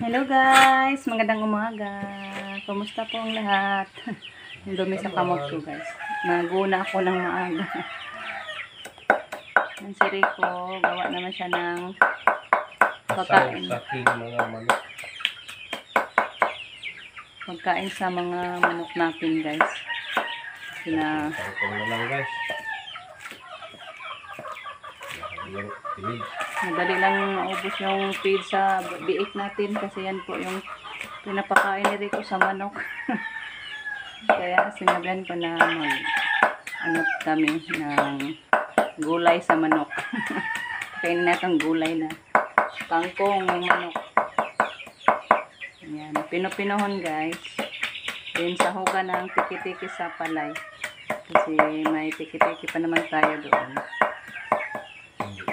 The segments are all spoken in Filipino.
Hello guys, magandang umaga. Kumusta po ang lahat? Yung dumi sa kamot ko guys. Naguna ako ng maaga. Ang si Rico, gawa naman siya ng pagkain. Pagkain sa mga manok natin guys. Madali lang maubos yung feed sa biik natin kasi yan po yung pinapakain ni Rico sa manok. Kaya sinabihan ko na kami ng gulay sa manok. Kainin natin gulay na kangkong ng manok. Ayan, pinupinohon guys. Din sa huga ng tiki-tiki sa palay. Kasi may tiki-tiki pa naman tayo doon.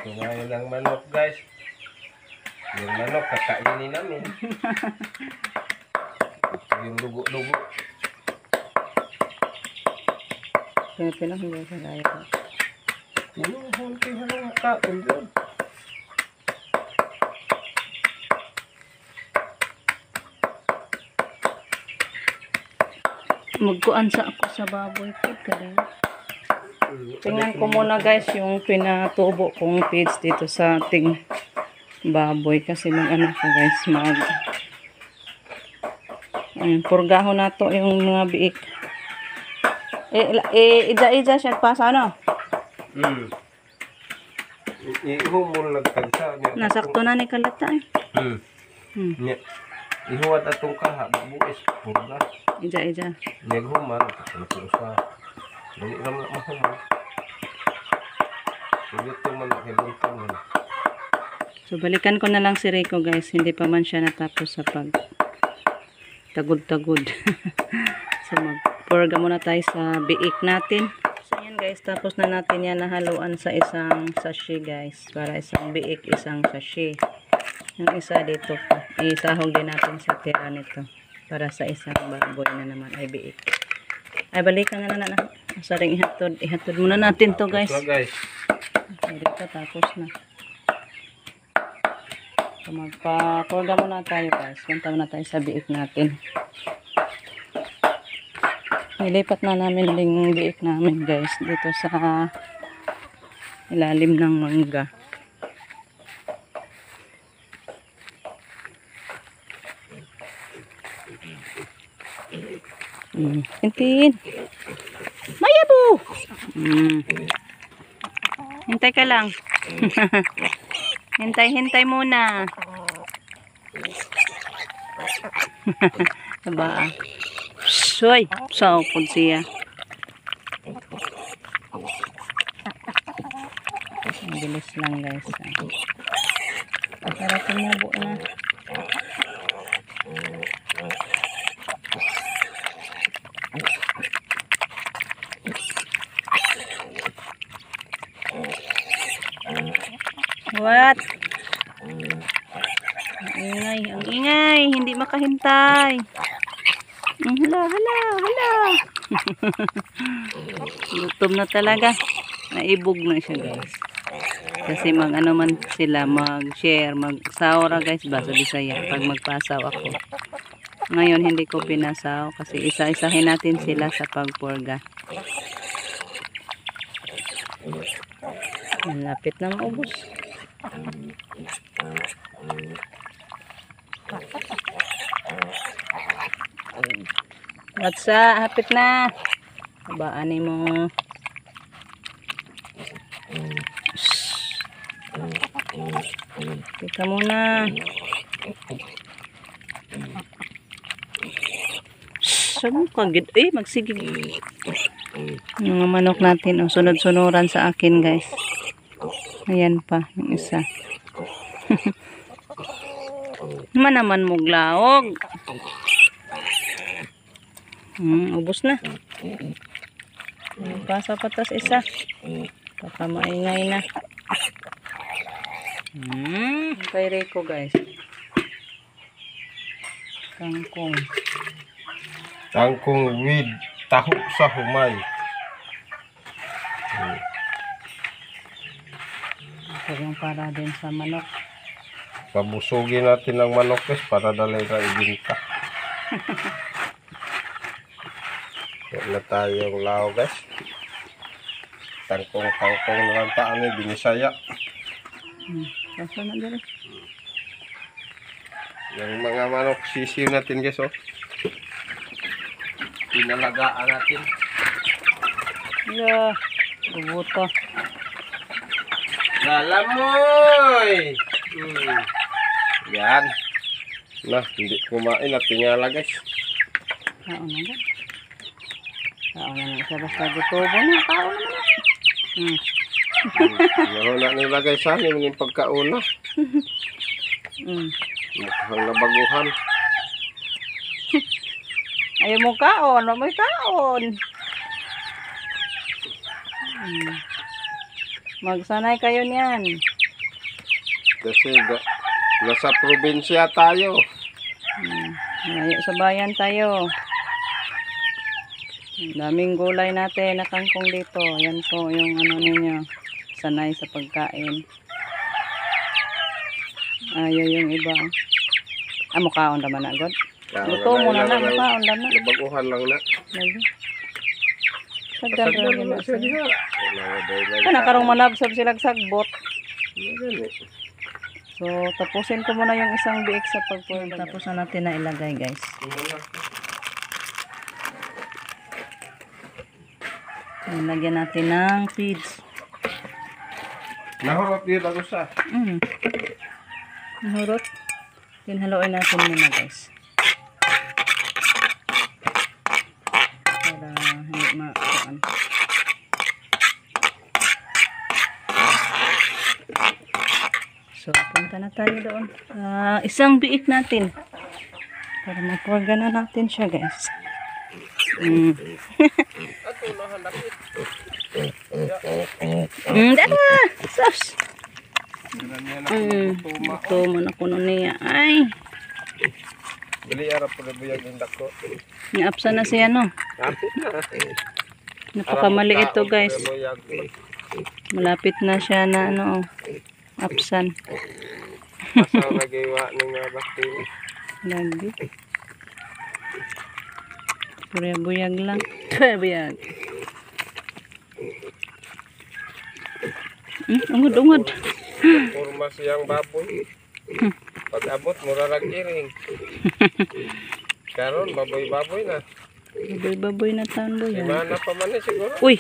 Kumain ng manok guys. Yung manok kakainin namin. Yung lugo-lugo. Pinupinohon guys sa layo. Ano hunti halong kaon doon? Magkuan sa ako sa baboy food kada. Tingnan ko muna guys yung pinatubo kong feeds dito sa ating baboy kasi mag-ano ko guys purgaho na to yung mga biik. Ida siya pa sa ano? Ihumol nagtagsa. Nasakto na ni kalata eh. Ihuwad atong kaha, buis, purga. Ida. Naghuman, sa dali naman mahuman. Ito man, hilong. So balikan ko na lang si Rico guys, hindi pa man siya natapos sa pag tagod-tagod. So magpurga muna tayo sa biik natin. So yan guys, tapos na natin yan nahaluan sa isang sachet guys, para isang biik, isang sachet. Yung isa dito pa, isahog din natin sa tira nito para sa isang baboy na naman ay biik. Ay balikan na na. Saring ihatod muna natin to guys. Dito tapos na. So magpa-purga muna tayo guys. Punta muna tayo sa biik natin. Nilipat na namin yung biik namin guys dito sa ilalim ng mangga. Hintiin. Mayabo! Hintay ka lang. Hintay muna. Diba? Soy! Saupod siya. Bilis lang guys. Para tumubo na. What? Ang ingay, hindi makahintay. Hala. Gutom na talaga. Naibog na siya guys. Kasi mag-ano man sila, mag-share, mag-sawra guys, basa Bisaya pag magpasaw ako. Ngayon hindi ko pinasaw kasi isa-isahin natin sila sa pagpurga. Malapit na maubos. Watsa, hapit na. Habaan mo. Tika muna. Saan kagid? Magsigig. Yung manok natin, sunod-sunuran sa akin guys. Ayan pa, yung isa. Naman muglaog. Ubos na. Pasa patas isa. Baka maingay na. Kay Rico guys. Kangkong with taho sa humay. Ito yung para din sa manok. Pabusugin natin ng manok guys para dali na ibinta. Yan na tayong lao guys. Tangkong na lang taan eh, binisaya. Sasa na dali. Yung mga manok sisiw natin guys oh. Pinalagaan natin. Yeah. Bubuta. Lalamoy! Yan. Nah, hindi kumain at tingala guys. Kaon na ba? Kaon na siya basta gutubo na. Kaon na na. Mahuna nila guys ha, yung pagkauna. Mukhang nabaguhan. Ayaw mo kaon. Wag mo'y kaon. Magsanay kayo niyan. Kasi nasa probinsya tayo. Ngayon sa bayan tayo. Daming gulay natin na kangkong dito. Yan po yung ano ninyo. Sanay sa pagkain. Ayaw yung iba. Mukhaon naman agad. Luto mo na lang. Mukhaon naman. Nabaguhan lang na. Lagi. Pasagdan Sagdan na siya diha. Kana karong malabsab silang sagbot. Ganun. So, tapusin ko muna yung isang biik sa pagpulog. Tapos na natin na ilagay, guys. Lagyan natin ng feeds. Nahurot yun ako sa. Nahurot. Tinhaluin natin muna, guys. Para hindi makuan. So, punta na tayo doon. Isang biik natin. Para mapurga na natin siya, guys. Dada! Sus! Ito mo na kuno niya. Ay! Bili arap po na buyag yung dako. Naapsa na siya, no? Kapit na. Napakamali ito, guys. Malapit na siya na, ano, apsan. Masa nagawa ng mga bakteria. Lagi. Pura buyag lang. Buyag. Ungod. Kurma siyang baboy. Pag abot, mura lang iring. Karon baboy-baboy na. Baboy na taon boy. Mana pa man eh, siguro. Uy,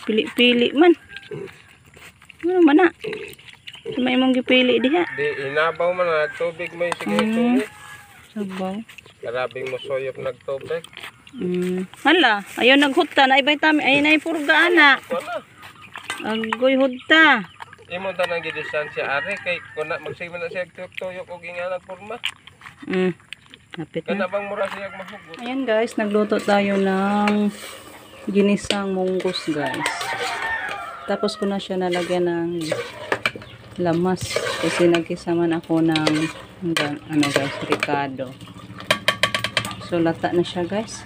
pili-pili man. Ano man na? May mong gipili diha. Di inabaw man na tubig mo yung sige tubig. Sabaw. Karabing mo soyop nagtubig. Hala, ayaw naghuta na ibay tami ay nay purga ana. Wala. Agoy hudta. Imo ta nang gidistansya are kay kuna magsigman na siya tuyok og ingalag porma. Napit Kana na. bang mura siya mahugot. Ayan guys, nagluto tayo ng ginisang munggos guys. Tapos ko na siya nalagyan ng lamas kasi nagkisaman ako ng ano guys, ricado. So lata na siya guys.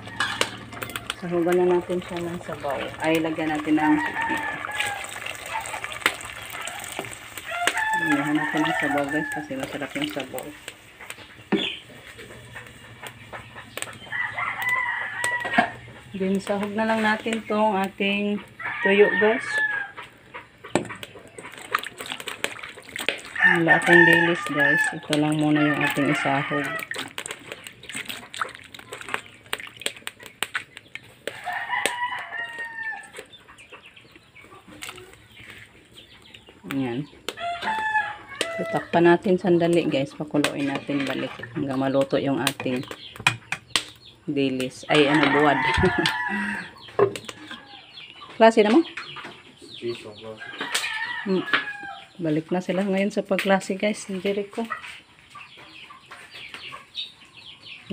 Sahugan na natin siya ng sabaw. Ay lagyan natin ng suki. Lagyan natin ng sabaw guys kasi masarap yung sabaw. Then sahog na lang natin tong ating tuyo guys. Wala akong dilis guys. Ito lang muna yung ating isahog. Ayan. So, takpan natin sandali guys. Pakuluin natin balik hanggang maluto yung ating dilis. Ay ano, buwad. Klase na mo? Balik na sila ngayon sa pagklase guys. Hindi ko.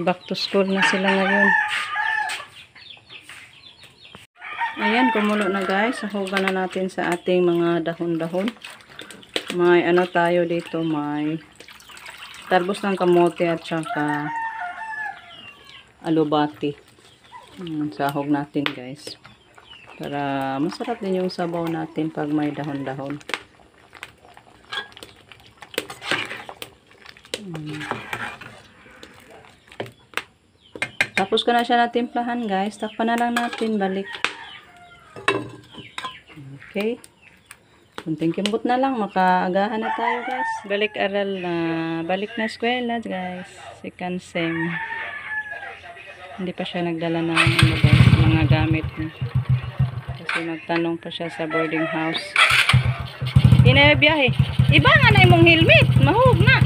Back to school na sila ngayon. Ayan, kumulo na guys. Sahugan na natin sa ating mga dahon-dahon. May ano tayo dito. May tarbos ng kamote at saka alubati. Sahog natin guys. Para masarap din yung sabaw natin pag may dahon-dahon. Tapos ko na siya natimplahan guys. Takpan na lang natin. Balik. Okay. Kunting kimbot na lang. Makaagahan na tayo guys. Balik aral na. Balik na eskwela guys. Second sem. Hindi pa siya nagdala ng ano guys, mga gamit niya. Kasi magtanong pa siya sa boarding house. Hindi na biyahe. Iba nga na imong helmet. Mahug na.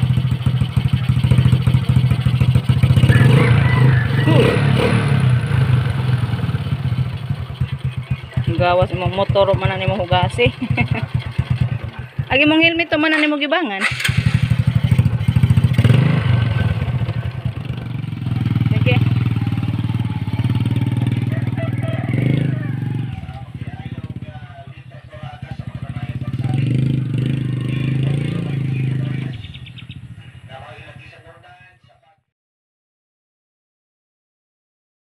Gawas imong motor man na imong hugasi. Agi mong helmet to man na imong gibangan.